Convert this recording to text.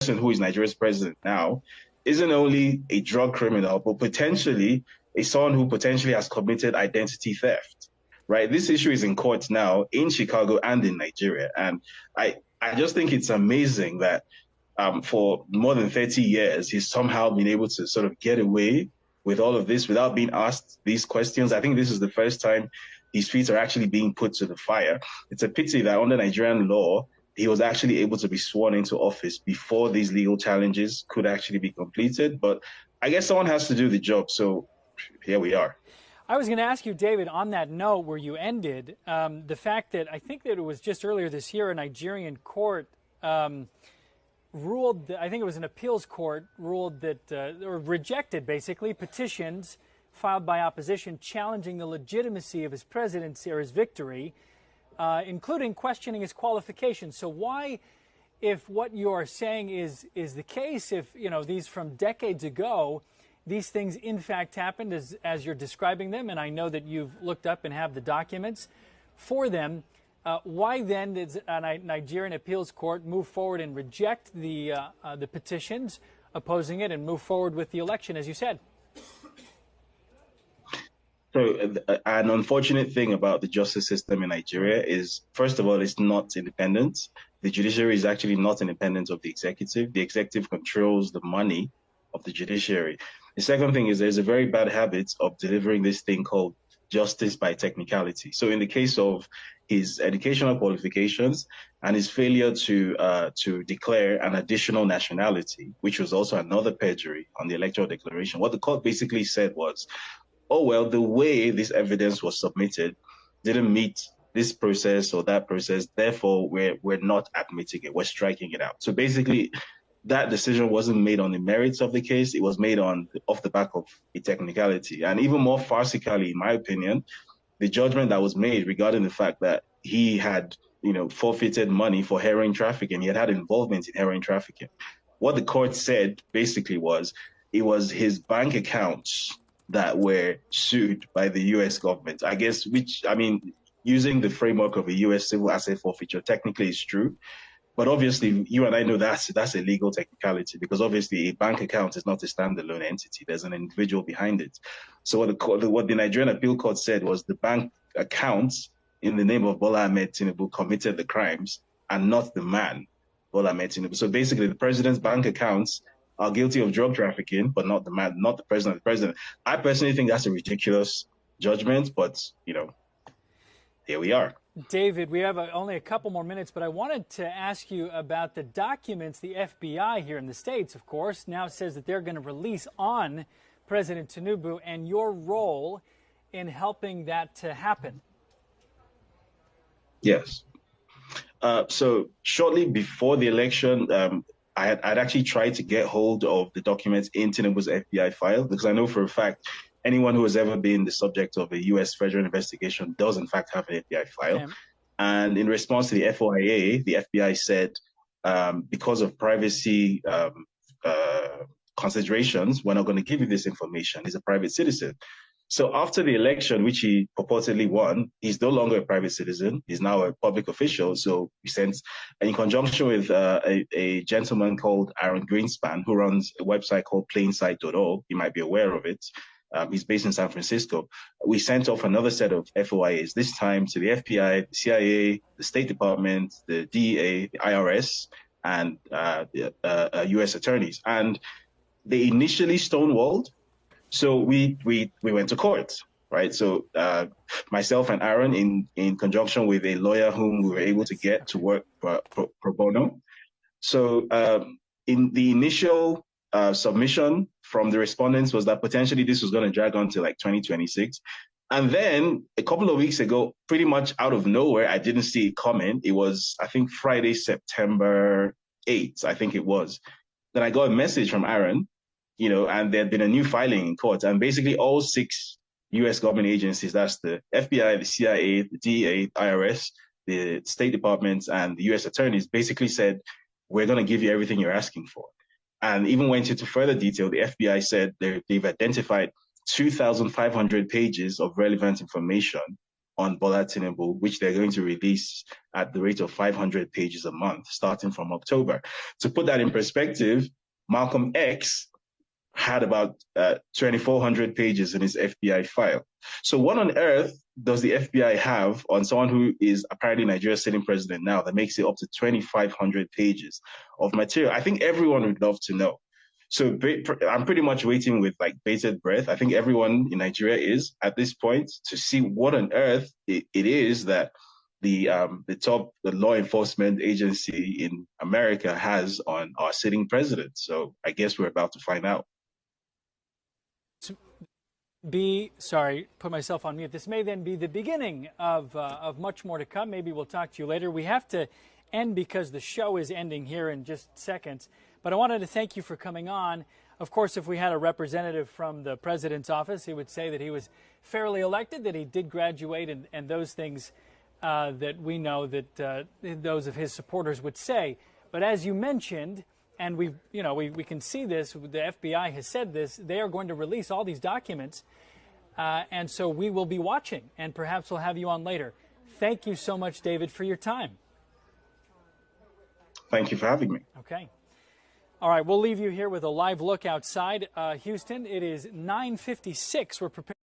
who is Nigeria's president now isn't only a drug criminal, but potentially someone who potentially has committed identity theft, right? This issue is in court now in Chicago and in Nigeria. And I just think it's amazing that for more than 30 years, he's somehow been able to sort of get away with all of this without being asked these questions. I think this is the first time his feet are actually being put to the fire. It's a pity that under Nigerian law, he was actually able to be sworn into office before these legal challenges could actually be completed. But I guess someone has to do the job. So here we are. I was going to ask you, David, on that note where you ended, the fact that I think that it was just earlier this year, a Nigerian court ruled, I think it was an appeals court, ruled that, or rejected basically, petitions filed by opposition challenging the legitimacy of his presidency or his victory, including questioning his qualifications. So why, if what you are saying is the case, if, you know, these from decades ago, these things in fact happened as you're describing them, and I know that you've looked up and have the documents for them, why then did a Nigerian appeals court move forward and reject the petitions opposing it and move forward with the election, as you said? So an unfortunate thing about the justice system in Nigeria is, first of all, it's not independent. The judiciary is actually not independent of the executive. The executive controls the money of the judiciary. The second thing is there's a very bad habit of delivering this thing called justice by technicality. So in the case of his educational qualifications and his failure to declare an additional nationality, which was also another perjury on the electoral declaration, what the court basically said was, oh, well, the way this evidence was submitted didn't meet this process or that process, therefore we're not admitting it, we're striking it out. So basically, that decision wasn't made on the merits of the case, it was made off the back of a technicality. And even more farcically, in my opinion, the judgment that was made regarding the fact that he had, forfeited money for heroin trafficking, he had involvement in heroin trafficking. What the court said basically was, it was his bank accounts that were sued by the U.S. government, I guess, using the framework of a U.S. civil asset forfeiture technically is true. But obviously, you and I know that's a legal technicality, because obviously a bank account is not a standalone entity. There's an individual behind it. So what the Nigerian appeal court said was the bank accounts in the name of Bola Ahmed Tinubu committed the crimes and not the man, Bola Ahmed Tinubu. So basically, the president's bank accounts are guilty of drug trafficking, but not the man, not the president. The president. I personally think that's a ridiculous judgment, but here we are. David, we have only a couple more minutes, but I wanted to ask you about the documents the FBI here in the States, of course, now says that they're going to release on President Tinubu and your role in helping that to happen. Yes. So shortly before the election, I'd actually tried to get hold of the documents in Tinubu's FBI file, because I know for a fact anyone who has ever been the subject of a U.S. federal investigation does, in fact, have an FBI file. Okay. And in response to the FOIA, the FBI said, because of privacy considerations, we're not going to give you this information. He's a private citizen. So after the election, which he purportedly won, he's no longer a private citizen. He's now a public official. So we sent, and in conjunction with a gentleman called Aaron Greenspan, who runs a website called plainsight.org, you might be aware of it. He's based in San Francisco. We sent off another set of FOIAs, this time to the FBI, the CIA, the State Department, the DEA, the IRS, and US attorneys. And they initially stonewalled. So we went to court, right? So myself and Aaron, in conjunction with a lawyer whom we were able to get to work pro bono. So in the initial submission from the respondents was that potentially this was going to drag on to like 2026. And then a couple of weeks ago, pretty much out of nowhere, I didn't see it coming. It was, I think, Friday, September 8th, I think it was. Then I got a message from Aaron, and there had been a new filing in court. And basically all 6 U.S. government agencies, that's the FBI, the CIA, the DEA, the IRS, the State Department, and the U.S. attorneys basically said, we're going to give you everything you're asking for. And even went into further detail. The FBI said they've identified 2,500 pages of relevant information on Bola Tinubu, which they're going to release at the rate of 500 pages a month, starting from October. To put that in perspective, Malcolm X had about 2,400 pages in his FBI file. So what on earth does the FBI have on someone who is apparently Nigeria's sitting president now that makes it up to 2,500 pages of material? I think everyone would love to know. So I'm pretty much waiting with like bated breath. I think everyone in Nigeria is at this point to see what on earth it is that the law enforcement agency in America has on our sitting president. So I guess we're about to find out. Put myself on mute. This may then be the beginning of much more to come. Maybe we'll talk to you later. We have to end because the show is ending here in just seconds. But I wanted to thank you for coming on. Of course, if we had a representative from the president's office, he would say that he was fairly elected, that he did graduate, and those things that we know that those of his supporters would say. But as you mentioned, and we can see this, the FBI has said this, they are going to release all these documents, and so we will be watching, and perhaps we'll have you on later. Thank you so much, David, for your time. Thank you for having me. Okay. All right, we'll leave you here with a live look outside Houston. It is 9:56. We're prepared.